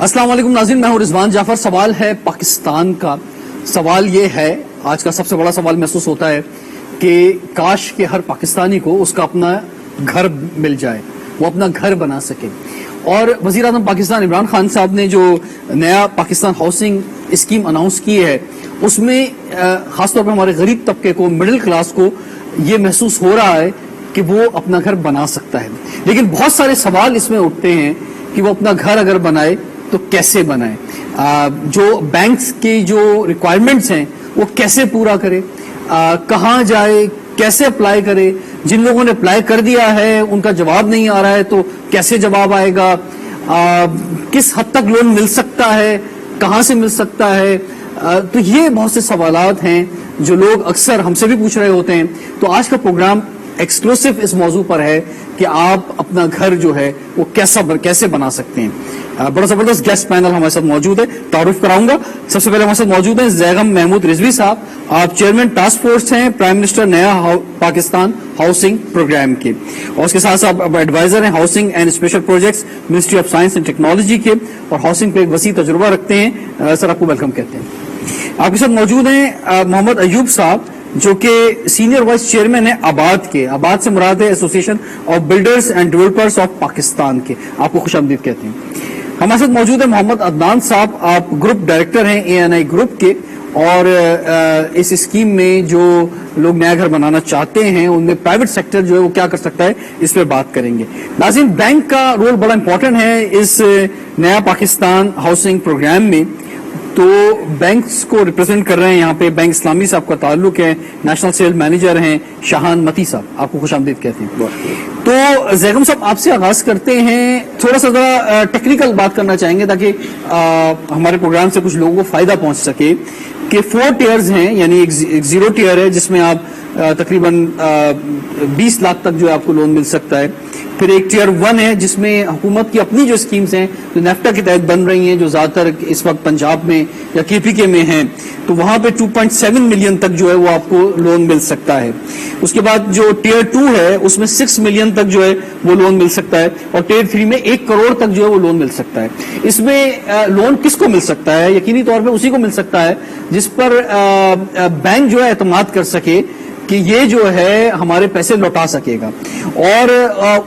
السلام علیکم ناظرین، میں ہوں رضوان جعفر. سوال ہے پاکستان کا. سوال یہ ہے، آج کا سب سے بڑا سوال محسوس ہوتا ہے کہ کاش کہ ہر پاکستانی کو اس کا اپنا گھر مل جائے، وہ اپنا گھر بنا سکے. اور وزیر اعظم پاکستان عمران خان صاحب نے جو نیا پاکستان ہاؤسنگ اسکیم اناؤنس کی ہے، اس میں خاص طور پر ہمارے غریب طبقے کو، مڈل کلاس کو یہ محسوس ہو رہا ہے کہ وہ اپنا گھر بنا سکتا ہے. لیکن بہت سارے سوال اس میں اٹھتے ہیں کہ وہ اپنا گھر اگر بنائے تو کیسے بنائے، جو بینکس کی جو ریکوائرمنٹس ہیں وہ کیسے پورا کرے، کہاں جائے، کیسے اپلائی کرے. جن لوگوں نے اپلائی کر دیا ہے ان کا جواب نہیں آ رہا ہے تو کیسے جواب آئے گا، کس حد تک لون مل سکتا ہے، کہاں سے مل سکتا ہے. تو یہ بہت سے سوالات ہیں جو لوگ اکثر ہم سے بھی پوچھ رہے ہوتے ہیں. تو آج کا پروگرام ایکسکلوسو اس موضوع پر ہے کہ آپ اپنا گھر جو ہے وہ کیسے بنا سکتے ہیں. بڑا زبردست گیسٹ پینل ہمارے ساتھ موجود ہے، تعارف کراؤں گا. سب سے پہلے ہمارے ساتھ موجود ہیں زیغم محمود رضوی صاحب. آپ چیئرمین ٹاسک فورس ہیں پرائم منسٹر نیا پاکستان ہاؤسنگ پروگرام کے، اور اس کے ساتھ ساتھ ایڈوائزر ہیں housing and special projects ministry of science and technology کے، اور ہاؤسنگ پہ ایک وسیع تجربہ رکھتے ہیں. سر آپ کو ویلکم کہتے ہیں. آپ کے ساتھ موجود ہیں محمد ایوب صاحب جو کہ سینئر وائس چیئرمین ہیں آباد کے. آباد سے مراد ہے association of builders and developers of Pakistan کے. آپ کو خوش آمدید کہتے ہیں. ہمارے ساتھ موجود ہے محمد عدنان صاحب، آپ گروپ ڈائریکٹر ہیں ANI گروپ کے، اور اس اسکیم میں جو لوگ نیا گھر بنانا چاہتے ہیں ان میں پرائیویٹ سیکٹر جو ہے وہ کیا کر سکتا ہے اس پہ بات کریں گے. ناظرین، بینک کا رول بڑا امپورٹنٹ ہے اس نیا پاکستان ہاؤسنگ پروگرام میں. تو بینکس کو ریپرزینٹ کر رہے ہیں یہاں پہ بینک اسلامی صاحب کا تعلق ہے، نیشنل سیل مینیجر ہیں شاہان متی صاحب. آپ کو خوش آمدید کہتے ہیں. تو زیغم صاحب آپ سے آغاز کرتے ہیں. تھوڑا سا ذرا ٹیکنیکل بات کرنا چاہیں گے تاکہ ہمارے پروگرام سے کچھ لوگوں کو فائدہ پہنچ سکے کہ 4 ٹیئرز ہیں، یعنی ایک زیرو ٹیئر ہے جس میں آپ تقریباً 20 لاکھ تک جو ہے آپ کو لون مل سکتا ہے. پھر ایک ٹیئر 1 ہے جس میں حکومت کی اپنی جو اسکیمز ہیں جو نیفٹا کے تحت بن رہی ہیں، جو زیادہ تر اس وقت پنجاب میں یا KPK میں ہیں، تو وہاں پہ 2.7 ملین تک جو ہے وہ آپ کو لون مل سکتا ہے. اس کے بعد جو ٹیئر 2 ہے اس میں 6 ملین تک جو ہے وہ لون مل سکتا ہے، اور ٹیئر 3 میں 1 کروڑ تک جو ہے وہ لون مل سکتا ہے. اس میں لون کس کو مل سکتا ہے؟ یقینی طور پہ اسی کو مل سکتا ہے جس پر بینک جو ہے اعتماد کر سکے کہ یہ جو ہے ہمارے پیسے لوٹا سکے گا، اور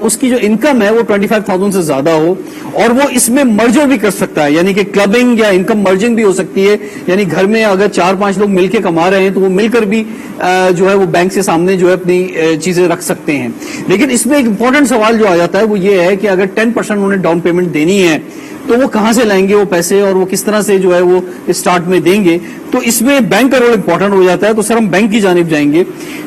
اس کی جو انکم ہے وہ 25,000 سے زیادہ ہو، اور وہ اس میں مرجر بھی کر سکتا ہے، یعنی کہ کلبنگ یا انکم مرجنگ بھی ہو سکتی ہے. یعنی گھر میں اگر 4-5 لوگ مل کے کما رہے ہیں تو وہ مل کر بھی جو ہے وہ بینک کے سامنے جو ہے اپنی چیزیں رکھ سکتے ہیں. لیکن اس میں ایک امپورٹنٹ سوال جو آ جاتا ہے وہ یہ ہے کہ اگر 10% انہیں ڈاؤن پیمنٹ دینی ہے تو وہ کہاں سے لائیں گے وہ پیسے، اور وہ کس طرح سے جو ہے وہ اسٹارٹ میں دیں گے. تو اس میں بینک کا رول امپورٹنٹ ہو جاتا ہے. تو سر ہم بینک کی جانب جائیں گے.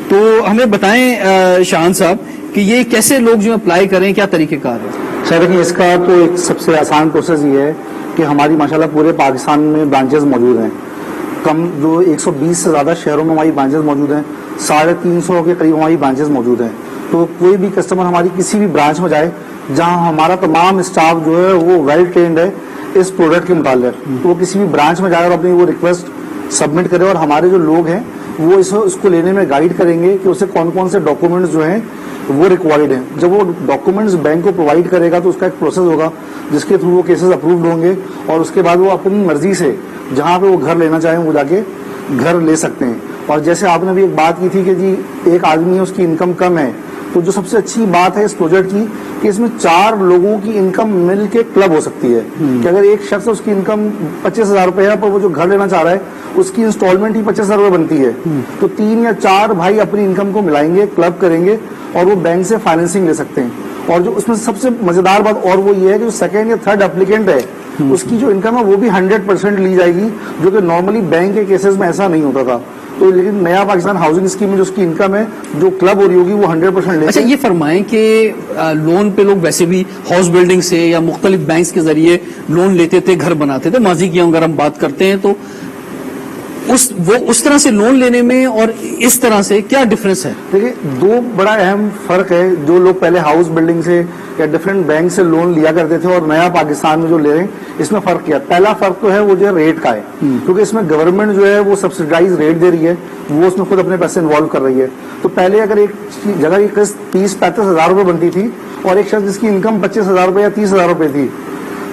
تو ہمیں بتائیں شاہان صاحب کہ یہ کیسے لوگ جو اپلائی کریں، کیا طریقہ کار ہے؟ سر دیکھیں، اس کا تو ایک سب سے آسان پروسیس یہ ہے کہ ہماری ماشاءاللہ پورے پاکستان میں برانچز موجود ہیں. کم جو 120 سے زیادہ شہروں میں ہماری برانچز موجود ہیں، 350 کے قریب ہماری برانچز موجود ہیں. تو کوئی بھی کسٹمر ہماری کسی بھی برانچ میں جائے جہاں ہمارا تمام اسٹاف جو ہے وہ ویل ٹرینڈ ہے اس پروڈکٹ کے متعلق، تو وہ کسی بھی برانچ میں جائے اور اپنی وہ ریکویسٹ سبمٹ کرے، اور ہمارے جو لوگ ہیں وہ اس کو لینے میں گائیڈ کریں گے کہ اسے کون کون سے ڈاکومنٹس جو ہیں وہ ریکوائرڈ ہیں. جب وہ ڈاکومنٹس بینک کو پرووائڈ کرے گا تو اس کا ایک پروسیس ہوگا جس کے تھرو وہ کیسز اپرووڈ ہوں گے، اور اس کے بعد وہ اپنی مرضی سے جہاں پہ وہ گھر لینا چاہیں وہ جا کے گھر لے سکتے ہیں. اور جیسے آپ نے بھی ایک بات کی تھی کہ جی ایک آدمی ہے اس کی انکم کم ہے، تو جو سب سے اچھی بات ہے اس پروجیکٹ کی کہ اس میں 4 لوگوں کی انکم مل کے کلب ہو سکتی ہے. کہ اگر ایک شخص اس کی انکم 25,000 روپے ہے پر وہ جو گھر لینا چاہ رہا ہے اس کی انسٹالمنٹ ہی 25,000 روپے بنتی ہے، تو 3 یا 4 بھائی اپنی انکم کو ملائیں گے، کلب کریں گے، اور وہ بینک سے فائنینسنگ لے سکتے ہیں. اور جو اس میں سب سے مزیدار بات اور وہ یہ ہے کہ جو 2nd یا 3rd اپلیکینٹ ہے اس کی جو انکم ہے وہ بھی 100% لی جائے گی، جو کہ نارملی بینک کے کیسز میں ایسا نہیں ہوتا تھا. تو لیکن نیا پاکستان ہاؤسنگ اسکیم میں جو اس کی انکم ہے جو کلب ہو رہی ہوگی وہ 100% لے. اچھا یہ فرمائیں کہ لون پہ لوگ ویسے بھی ہاؤس بلڈنگ سے یا مختلف بینکس کے ذریعے لون لیتے تھے، گھر بناتے تھے. ماضی کی اگر ہم بات کرتے ہیں تو اس طرح سے لون لینے میں اور اس طرح سے کیا ڈفرنس ہے؟ دیکھیے 2 بڑا اہم فرق ہے. جو لوگ پہلے ہاؤس بلڈنگ سے یا ڈفرینٹ بینک سے لون لیا کرتے تھے اور نیا پاکستان میں جو لے رہے ہیں اس میں فرق کیا. پہلا فرق تو ہے وہ جو ہے ریٹ کا ہے، کیونکہ اس میں گورنمنٹ جو ہے وہ سبسڈائز ریٹ دے رہی ہے، وہ اس میں خود اپنے پیسے انوالو کر رہی ہے. تو پہلے اگر ایک جگہ کی قسط 30-35 ہزار روپے بنتی تھی اور ایک شخص جس کی انکم 25,000 روپے یا 30,000 روپے تھی،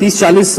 30-40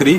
3,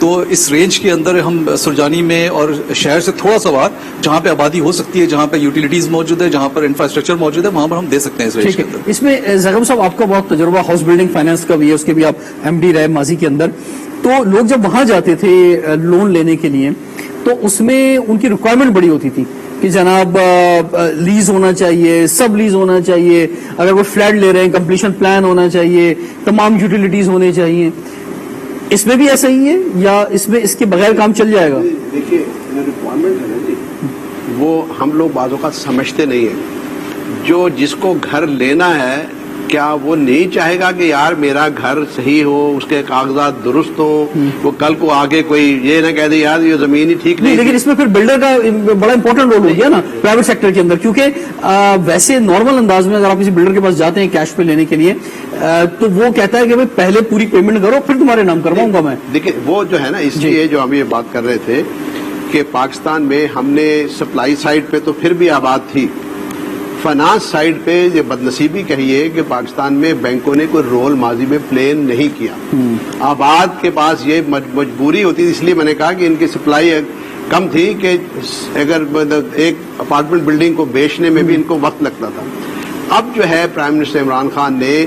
تو اس رینج کے اندر ہم سرجانی میں اور شہر سے تھوڑا سا باہر جہاں پہ آبادی ہو سکتی ہے, جہاں پہ یوٹیلیٹیز موجود ہے, جہاں پر انفراسٹرکچر موجود ہے, وہاں پر ہم دے سکتے ہیں اس رینج ٹھیک کے ہے. اندر. اس میں زغم صاحب آپ کا بہت تجربہ ہاؤس بلڈنگ فائنانس کا بھی ہے, اس کے بھی آپ ایم ڈی رہے ماضی کے اندر. تو لوگ جب وہاں جاتے تھے لون لینے کے لیے تو اس میں ان کی ریکوائرمنٹ بڑی ہوتی تھی کہ جناب لیز ہونا چاہیے, سب لیز ہونا چاہیے, اگر وہ فلیٹ لے رہے ہیں کمپلیشن پلان ہونا چاہیے, تمام یوٹیلیٹیز ہونے چاہیے. اس میں بھی ایسا ہی ہے یا اس میں اس کے بغیر کام چل جائے گا؟ دیکھیے ریکوائرمنٹ ہے نا جی, وہ ہم لوگ بعض اوقات سمجھتے نہیں ہیں. جو جس کو گھر لینا ہے کیا وہ نہیں چاہے گا کہ یار میرا گھر صحیح ہو, اس کے کاغذات درست ہو, وہ کل کو آگے کوئی یہ نہ کہہ دے یار یہ زمین ہی ٹھیک نہیں. لیکن اس میں پھر بلڈر کا بڑا امپورٹنٹ رول ہو گیا نا پرائیویٹ سیکٹر کے اندر, کیونکہ ویسے نارمل انداز میں اگر آپ کسی بلڈر کے پاس جاتے ہیں کیش پہ لینے کے لیے تو وہ کہتا ہے کہ بھائی پہلے پوری پیمنٹ کرو پھر تمہارے نام کرواؤں گا میں. دیکھیں وہ جو ہے نا اس لیے جو ہم یہ بات کر رہے تھے کہ پاکستان میں ہم نے سپلائی سائڈ پہ تو پھر بھی آباد تھی, فائنانس سائڈ پہ یہ بدنصیبی کہیے کہ پاکستان میں بینکوں نے کوئی رول ماضی میں پلے نہیں کیا. آباد کے پاس یہ مجبوری ہوتی تھی, اس لیے میں نے کہا کہ ان کی سپلائی کم تھی کہ اگر ایک اپارٹمنٹ بلڈنگ کو بیچنے میں بھی ان کو وقت لگتا تھا. اب جو ہے پرائم منسٹر عمران خان نے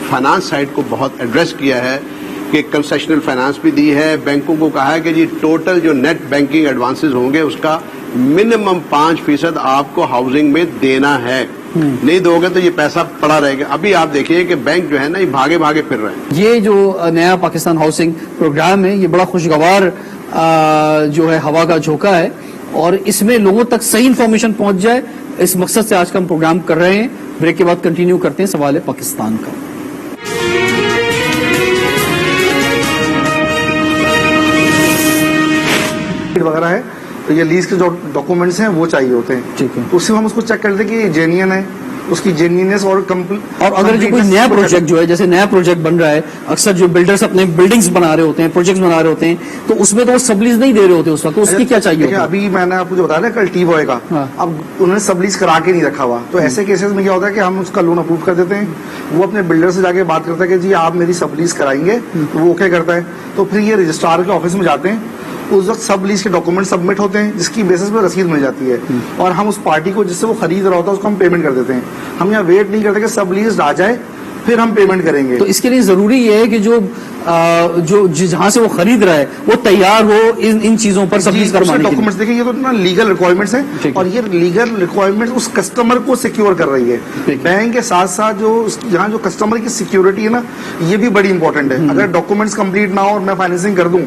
فائنانس سائڈ کو بہت ایڈریس کیا ہے کہ کنسیشنل فائنانس بھی دی ہے, بینکوں کو کہا ہے کہ جی ٹوٹل جو نیٹ بینکنگ ایڈوانسز ہوں گے اس کا منیمم 5% آپ کو ہاؤسنگ میں دینا ہے, نہیں دو گے تو یہ پیسہ پڑا رہے گا. ابھی آپ دیکھیے کہ بینک جو ہے نا یہ بھاگے بھاگے پھر رہے ہیں. یہ جو نیا پاکستان ہاؤسنگ پروگرام ہے یہ بڑا خوشگوار جو ہے ہوا کا جھونکا ہے اور اس میں لوگوں تک صحیح انفارمیشن پہنچ جائے, اس مقصد سے آج کا ہم پروگرام کر رہے ہیں. بریک کے بعد کنٹینیو کرتے ہیں سوال پاکستان کا. وغیرہ ہے تو یہ لیز کے جو ڈاکومنٹس ہیں وہ چاہیے ہوتے ہیں. ٹھیک ہے. اس سے ہم اس کو چیک کرتے ہیں کہ یہ جینین ہے, اس کی جینینس اور اگر جو کوئی نیا پروجیکٹ جو ہے جیسے نیا پروجیکٹ بن رہا ہے, اکثر جو بلڈرز اپنے بلڈنگز بنا رہے ہوتے ہیں, پروجیکٹس بنا رہے ہوتے ہیں, تو اس میں تو وہ سب لیز نہیں دے رہے ہوتے اس وقت, تو اس کی کیا چاہیے ہوتا ہے؟ ابھی میں نے آپ کو جو بتایا نا کل ٹی بوائے کا, اب انہوں نے سب لیز کرا کے نہیں رکھا ہوا, تو ایسے کیسز میں کیا ہوتا ہے کہ ہم اس کا لون اپروو کر دیتے ہیں, وہ اپنے بلڈر سے جا کے بات کرتا ہے کہ جی آپ میری سب لیز کرائیں گے, وہ اوکے کرتا ہے, تو پھر یہ رجسٹرار کے آفس میں جاتے ہیں, اس وقت سب لیز کے ڈاکومنٹ سبمٹ ہوتے ہیں جس کی بیسس پہ رسید مل جاتی ہے, اور ہم اس پارٹی کو جس سے وہ خرید رہا ہوتا ہے اس کو ہم پیمنٹ کر دیتے ہیں. ہم یہاں ویٹ نہیں کرتے کہ سب لیز آ جائے پھر ہم پیمنٹ کریں گے. تو اس کے لیے ضروری یہ ہے کہ جو جہاں سے وہ خرید رہا ہے وہ تیار ہو ان چیزوں پر سب لیز کروانے کے ڈاکومنٹس دیکھیں, یہ تو لیگل ریکوائرمنٹس ہیں اور یہ لیگل ریکوائرمنٹس اس کسٹمر کو سیکیور کر رہی ہے. بینک کے ساتھ ساتھ جہاں جو کسٹمر کی سیکیورٹی ہے نا یہ بھی بڑی امپورٹنٹ ہے. اگر ڈاکومنٹس کمپلیٹ نہ ہو اور میں فائنینسنگ کر دوں.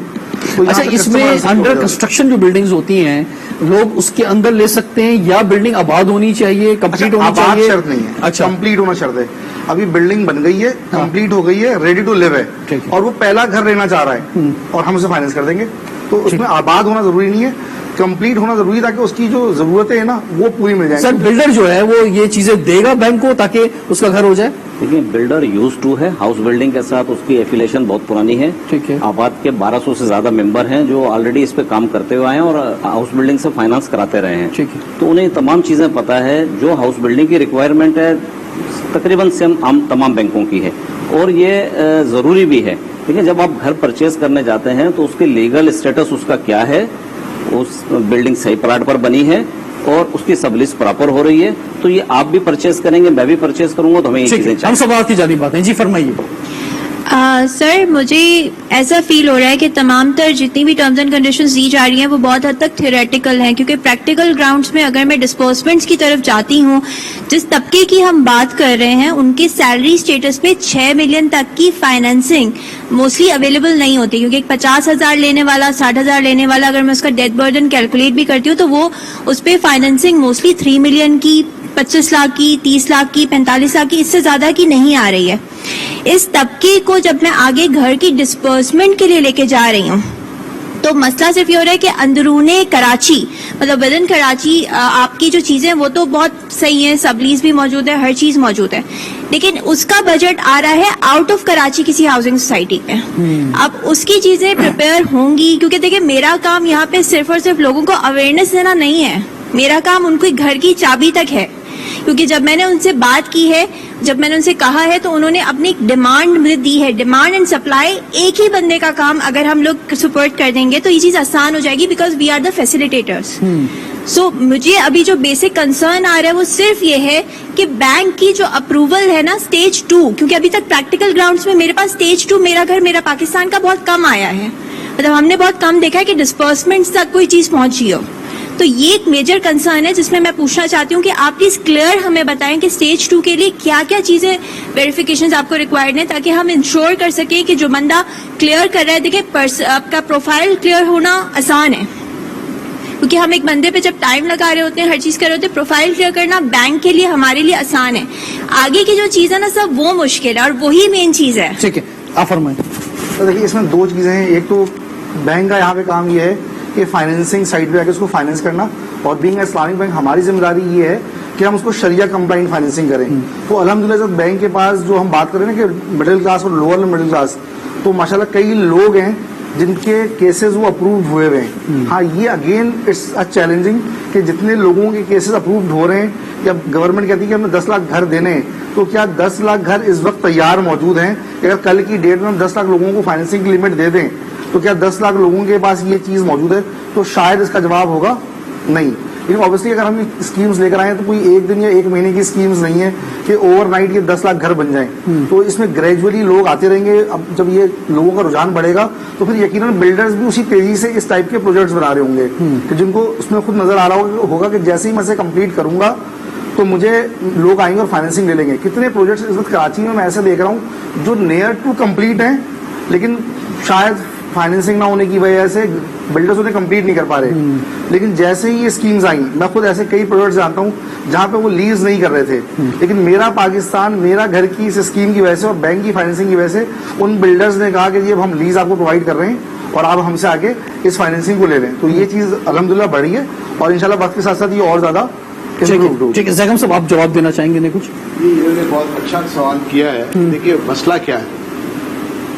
اچھا, اس میں انڈر کنسٹرکشن جو بلڈنگز ہوتی ہیں لوگ اس کے اندر لے سکتے ہیں یا بلڈنگ آباد ہونی چاہیے, کمپلیٹ ہونی چاہیے؟ آباد شرط نہیں ہے, اچھا کمپلیٹ ہونا شرط ہے. ابھی بلڈنگ بن گئی ہے, کمپلیٹ ہو گئی ہے, ریڈی ٹو لیو ہے, اور وہ پہلا گھر لینا چاہ رہا ہے اور ہم اسے فائنینس کر دیں گے, تو اس میں آباد ہونا ضروری نہیں ہے, کمپلیٹ ہونا ضروری تاکہ اس کی جو ضرورتیں ہیں نا وہ پوری مل جائیں. سر بلڈر جو ہے وہ یہ چیزیں دے گا بینک کو تاکہ اس کا گھر ہو جائے؟ دیکھیں بلڈر یوز ٹو ہے ہاؤس بلڈنگ کے ساتھ, اس کی ایفیلیشن بہت پرانی ہے. ٹھیک ہے. آباد کے 1200 سے زیادہ ممبر ہیں جو آلریڈی اس پہ کام کرتے ہوئے ہیں اور ہاؤس بلڈنگ سے فائنانس کراتے رہے ہیں. ٹھیک ہے. تو انہیں تمام چیزیں پتا ہے جو ہاؤس بلڈنگ کی ریکوائرمنٹ ہے تقریباً سیم تمام بینکوں کی ہے, اور یہ ضروری بھی ہے. دیکھیں جب آپ گھر پرچیز کرنے جاتے ہیں تو اس کے لیگل اسٹیٹس اس کا کیا ہے, اس بلڈنگ صحیح پلاٹ پر بنی ہے اور اس کی سب لیز پراپر ہو رہی ہے, تو یہ آپ بھی پرچیز کریں گے میں بھی پرچیز کروں گا تو ہمیں یہ چیزیں چاہیے. ہم سب آپ کی جانب بات ہیں. جی فرمائیے. سر مجھے ایسا فیل ہو رہا ہے کہ تمام تر جتنی بھی ٹرمز اینڈ کنڈیشنز دی جا رہی ہیں وہ بہت حد تک تھیوریٹیکل ہیں, کیونکہ پریکٹیکل گراؤنڈز میں اگر میں ڈسپورسمنٹس کی طرف جاتی ہوں, جس طبقے کی ہم بات کر رہے ہیں ان کی سیلری اسٹیٹس پہ 6 ملین تک کی فائنینسنگ موسٹلی اویلیبل نہیں ہوتی, کیونکہ ایک 50,000 لینے والا 60,000 لینے والا اگر میں اس کا ڈیٹ برڈن کیلکولیٹ بھی کرتی ہوں تو وہ اس پہ فائنینسنگ موسٹلی 3 ملین کی, 25 لاکھ کی, 30 لاکھ کی, 45 لاکھ کی, اس سے زیادہ کی نہیں آ رہی ہے. اس طبقے کو جب میں آگے گھر کی ڈسپرسمنٹ کے لیے لے کے جا رہی ہوں تو مسئلہ صرف یہ ہو رہا ہے کہ اندرون کراچی مطلب ود ان کراچی آپ کی جو چیزیں وہ تو بہت صحیح ہیں, سب لیز بھی موجود ہے, ہر چیز موجود ہے, لیکن اس کا بجٹ آ رہا ہے آؤٹ آف کراچی کسی ہاؤسنگ سوسائٹی پہ. اب اس کی چیزیں پریپیئر ہوں گی, کیونکہ دیکھیں میرا کام یہاں پہ صرف اور صرف لوگوں کو اویئرنیس دینا نہیں ہے, میرا کام ان کو گھر کی چابی تک ہے کیونکہ جب میں نے ان سے بات کی ہے, جب میں نے ان سے کہا ہے, تو انہوں نے اپنی ڈیمانڈ مجھے دی ہے. ڈیمانڈ اینڈ سپلائی ایک ہی بندے کا کام اگر ہم لوگ سپورٹ کر دیں گے تو یہ چیز آسان ہو جائے گی, بیکاز وی آر دا فیسیلیٹیٹرس. سو مجھے ابھی جو بیسک کنسرن آ رہا ہے وہ صرف یہ ہے کہ بینک کی جو اپروول ہے نا اسٹیج 2, کیونکہ ابھی تک پریکٹیکل گراؤنڈس میں میرے پاس اسٹیج 2 میرا گھر میرا پاکستان کا بہت کم آیا ہے. مطلب ہم نے بہت کم دیکھا ہے کہ ڈسپرسمنٹس تک کوئی چیز پہنچی ہو. تو یہ ایک میجر کنسرن ہے جس میں پوچھنا چاہتی ہوں کہ آپ پلیز کلیئر ہمیں بتائیں کہ اسٹیج 2 کے لیے کیا کیا چیزیں ویریفیکیشنز آپ کو ریکوائرڈ ہیں, تاکہ ہم انشور کر سکیں کہ جو بندہ کلیئر کر رہا ہے, دیکھیں آپ کا پروفائل کلیئر ہونا آسان ہے, کیونکہ ہم ایک بندے پہ جب ٹائم لگا رہے ہوتے ہیں, ہر چیز کر رہے ہوتے ہیں, پروفائل کلیئر کرنا بینک کے لیے ہمارے لیے آسان ہے. آگے کی جو چیز ہے نا سب وہ مشکل ہے, اور وہی مین چیز ہے. ٹھیک ہے, آپ فرمائیں. تو دیکھیے اس میں دو چیزیں ہیں. ایک تو بینک کا یہاں پہ کام یہ ہے کہ فائنینسنگ سائڈ پہ آ کے اس کو فائنینس کرنا, اور بینگ اسلامک بینک ہماری ذمہ داری یہ ہے کہ ہم اس کو شریعہ کمپلائنٹ فائنینسنگ کریں. تو الحمدللہ جب بینک کے پاس جو ہم بات کر رہے ہیں نا کہ مڈل کلاس اور لوور مڈل کلاس, تو ماشاءاللہ کئی لوگ ہیں جن کے کیسز وہ اپرووڈ ہوئے ہوئے ہیں. ہاں یہ اگین اٹس چیلنجنگ کہ جتنے لوگوں کے کیسز اپرووڈ ہو رہے ہیں, جب گورنمنٹ کہتی ہے کہ ہمیں 10 لاکھ گھر دینے ہیں, تو کیا 10 لاکھ گھر اس وقت تیار موجود ہیں کہ اگر کل کی ڈیٹ میں ہم 10 لاکھ لوگوں کو فائنینسنگ کی لمٹ دے دیں تو کیا 10 لاکھ لوگوں کے پاس یہ چیز موجود ہے؟ تو شاید اس کا جواب ہوگا نہیں. لیکن اوبیسلی اگر ہم اسکیمز لے کر آئے ہیں تو کوئی ایک دن یا ایک مہینے کی اسکیمز نہیں ہے کہ اوور نائٹ یہ 10 لاکھ گھر بن جائیں. تو اس میں گریجولی لوگ آتے رہیں گے. اب جب یہ لوگوں کا رجحان بڑھے گا تو پھر یقیناً بلڈرز بھی اسی تیزی سے اس ٹائپ کے پروجیکٹس بنا رہے ہوں گے کہ جن کو اس میں خود نظر آ رہا ہوگا کہ جیسے ہی میں اسے کمپلیٹ کروں گا تو مجھے لوگ آئیں گے اور فائنینسنگ لے لیں گے. کتنے پروجیکٹس اس وقت کراچی میں ایسے دیکھ رہا ہوں جو نیئر ٹو کمپلیٹ ہیں, لیکن شاید فائنینسنگ نہ ہونے کی وجہ سے بلڈرز انہیں کمپلیٹ نہیں کر پا رہے. لیکن جیسے ہی یہ اسکیمز آئیں, میں خود ایسے کئی پروجیکٹس جانتا ہوں جہاں پہ وہ لیز نہیں کر رہے تھے, لیکن میرا پاکستان میرا گھر کی اس اسکیم کی وجہ سے اور بینک کی فائنینسنگ کی وجہ سے ان بلڈرز نے کہا کہ جی اب ہم لیز آپ کو پرووائڈ کر رہے ہیں اور آپ ہم سے آگے اس فائنینسنگ کو لے لیں. تو یہ چیز الحمدللہ بڑھی ہے اور انشاءاللہ وقت کے ساتھ ساتھ یہ اور زیادہ. ٹھیک ہے, زیغم صاحب آپ جواب دینا چاہیں گے نہیں کچھ؟ انہوں نے بہت اچھا سوال کیا ہے. دیکھیے مسئلہ کیا ہے,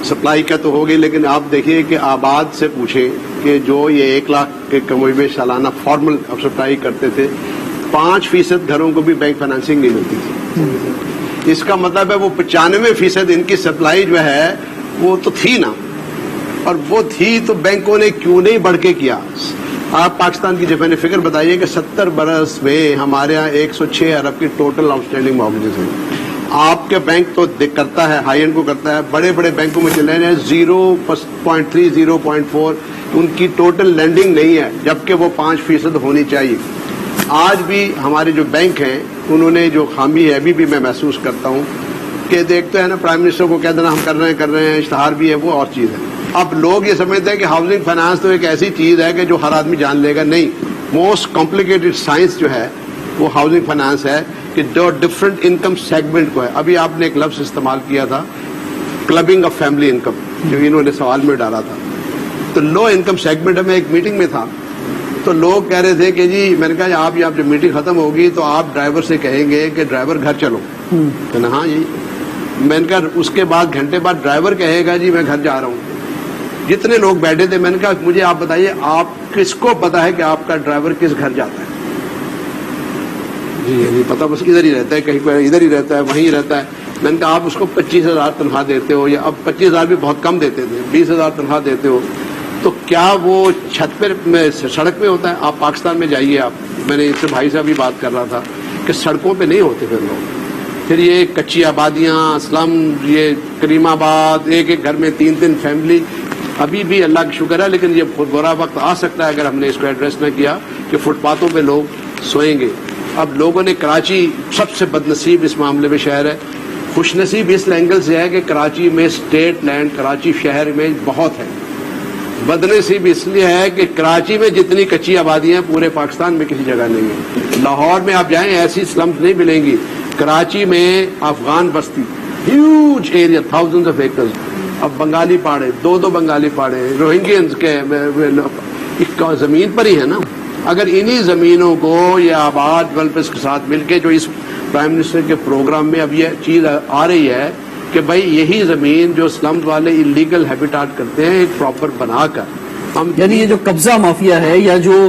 سپلائی کا تو ہوگی, لیکن آپ دیکھیے کہ آباد سے پوچھیں کہ جو یہ 1 لاکھ کے کموئی میں سالانہ فارمل سپلائی کرتے تھے, 5% گھروں کو بھی بینک فائنانسنگ نہیں ملتی تھی. اس کا مطلب ہے وہ 95% ان کی سپلائی جو ہے وہ تو تھی نا, اور وہ تھی تو بینکوں نے کیوں نہیں بڑھ کے کیا. آپ پاکستان کی جب میں نے فگر بتائیے کہ 70 برس میں ہمارے ہاں 106 ارب کی ٹوٹل آؤٹ اسٹینڈنگ مارگیجز ہیں. آپ کے بینک تو کرتا ہے, ہائی اینڈ کو کرتا ہے, بڑے بڑے بینکوں میں چلے ہیں 0.3 0.4 ان کی ٹوٹل لینڈنگ نہیں ہے, جبکہ وہ 5% ہونی چاہیے. آج بھی ہمارے جو بینک ہیں انہوں نے جو خامی ہے ابھی بھی میں محسوس کرتا ہوں کہ دیکھتے ہیں نا پرائم منسٹر کو کہہ دینا ہم کر رہے ہیں, اشتہار بھی ہے, وہ اور چیز ہے. اب لوگ یہ سمجھتے ہیں کہ ہاؤسنگ فائنانس تو ایک ایسی چیز ہے کہ جو ہر آدمی جان لے گا. نہیں, موسٹ کمپلیکیٹڈ سائنس جو ہے وہ ہاؤسنگ فائنانس ہے کہ جو ڈفرنٹ انکم سیگمنٹ کو ہے. ابھی آپ نے ایک لفظ استعمال کیا تھا کلبنگ آف فیملی انکم, جو انہوں نے سوال میں ڈالا تھا. تو لو انکم سیگمنٹ میں ایک میٹنگ میں تھا تو لوگ کہہ رہے تھے کہ جی, میں نے کہا آپ جب میٹنگ ختم ہوگی تو آپ ڈرائیور سے کہیں گے کہ ڈرائیور گھر چلو. کہنا ہاں جی. میں نے کہا اس کے بعد گھنٹے بعد ڈرائیور کہے گا جی میں گھر جا رہا ہوں. جتنے لوگ بیٹھے تھے میں نے کہا مجھے آپ بتائیے آپ کس کو پتا ہے کہ آپ کا ڈرائیور کس گھر جاتا ہے؟ جی پتا بس ادھر ہی رہتا ہے, کہیں پہ ادھر ہی رہتا ہے, وہیں رہتا ہے. میں نے کہا آپ اس کو 25,000 تنخواہ دیتے ہو, یا اب 25,000 بھی بہت کم دیتے تھے, 20,000 تنخواہ دیتے ہو, تو کیا وہ چھت پہ سڑک پہ ہوتا ہے؟ آپ پاکستان میں جائیے. آپ میں نے اس سے بھائی صاحب بھی بات کر رہا تھا کہ سڑکوں پہ نہیں ہوتے پھر لوگ. پھر یہ کچی آبادیاں, اسلم, یہ کریم آباد, ایک ایک گھر میں 3 فیملی. ابھی بھی اللہ کا شکر ہے, لیکن یہ بہت برا وقت آ سکتا ہے اگر ہم نے اس کو ایڈریس نہ کیا کہ فٹ پاتھوں پہ لوگ سوئیں گے. اب لوگوں نے کراچی سب سے بدنصیب اس معاملے میں شہر ہے. خوش نصیب اس اینگل سے ہے کہ کراچی میں اسٹیٹ لینڈ کراچی شہر میں بہت ہے. بدنصیب اس لیے ہے کہ کراچی میں جتنی کچی آبادیاں پورے پاکستان میں کسی جگہ نہیں ہے. لاہور میں آپ جائیں ایسی سلمز نہیں ملیں گی. کراچی میں افغان بستی, huge area, thousand of acres. اب بنگالی پہاڑے, 2 بنگالی پہاڑے, روہنگینز کے زمین پر ہی ہے نا. اگر انہی زمینوں کو یہ آباد ڈیولپرز کے ساتھ مل کے جو اس پرائم منسٹر کے پروگرام میں اب یہ چیز آ رہی ہے کہ بھائی یہی زمین جو سلمز والے انلیگل ہیبیٹاٹ کرتے ہیں ایک پراپر بنا کر ہم, یعنی یہ جو قبضہ مافیا ہے یا جو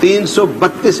332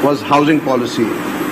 was housing policy,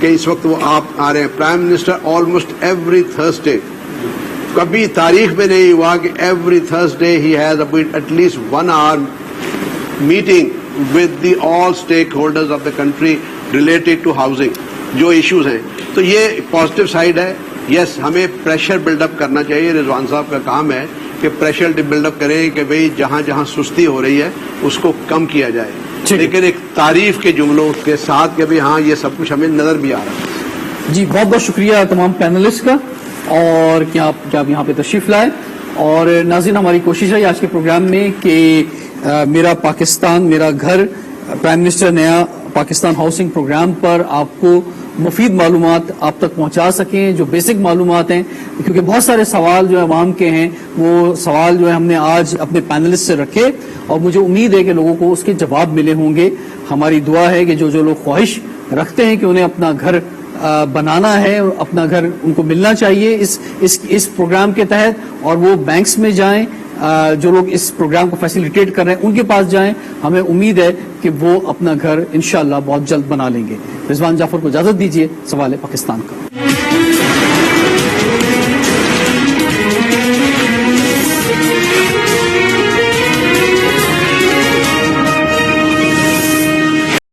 کہ اس وقت وہ آپ آ رہے ہیں. Prime minister almost every Thursday, کبھی تاریخ میں نہیں ہوا کہ every Thursday he has at least 1 hour meeting with the all stakeholders of the country related to housing, جو ایشوز ہیں. تو یہ پازیٹیو سائڈ ہے. یس, ہمیں پریشر بلڈ اپ کرنا چاہیے. رضوان صاحب کا کام ہے کہ پریشر بلڈ اپ کریں کہ بھئی جہاں جہاں سستی ہو رہی ہے اس کو کم کیا جائے, لیکن ایک تعریف کے جملوں کے ساتھ کہ بھئی ہاں یہ سب کچھ ہمیں نظر بھی آ رہا ہے. جی بہت بہت شکریہ تمام پینلسٹ کا, اور کیا آپ یہاں پہ تشریف لائے. اور ناظرین, ہماری کوشش ہے آج کے پروگرام میں کہ میرا پاکستان میرا گھر پرائم منسٹر نیا پاکستان ہاؤسنگ پروگرام پر آپ کو مفید معلومات آپ تک پہنچا سکیں, جو بیسک معلومات ہیں, کیونکہ بہت سارے سوال جو عوام کے ہیں وہ سوال جو ہے ہم نے آج اپنے پینلسٹ سے رکھے, اور مجھے امید ہے کہ لوگوں کو اس کے جواب ملے ہوں گے. ہماری دعا ہے کہ جو لوگ خواہش رکھتے ہیں کہ انہیں اپنا گھر بنانا ہے, اپنا گھر ان کو ملنا چاہیے اس پروگرام کے تحت, اور وہ بینکس میں جائیں, جو لوگ اس پروگرام کو فیسیلیٹیٹ کر رہے ہیں ان کے پاس جائیں. ہمیں امید ہے کہ وہ اپنا گھر انشاءاللہ بہت جلد بنا لیں گے. رضوان جعفر کو اجازت دیجیے. سوال پاکستان کا.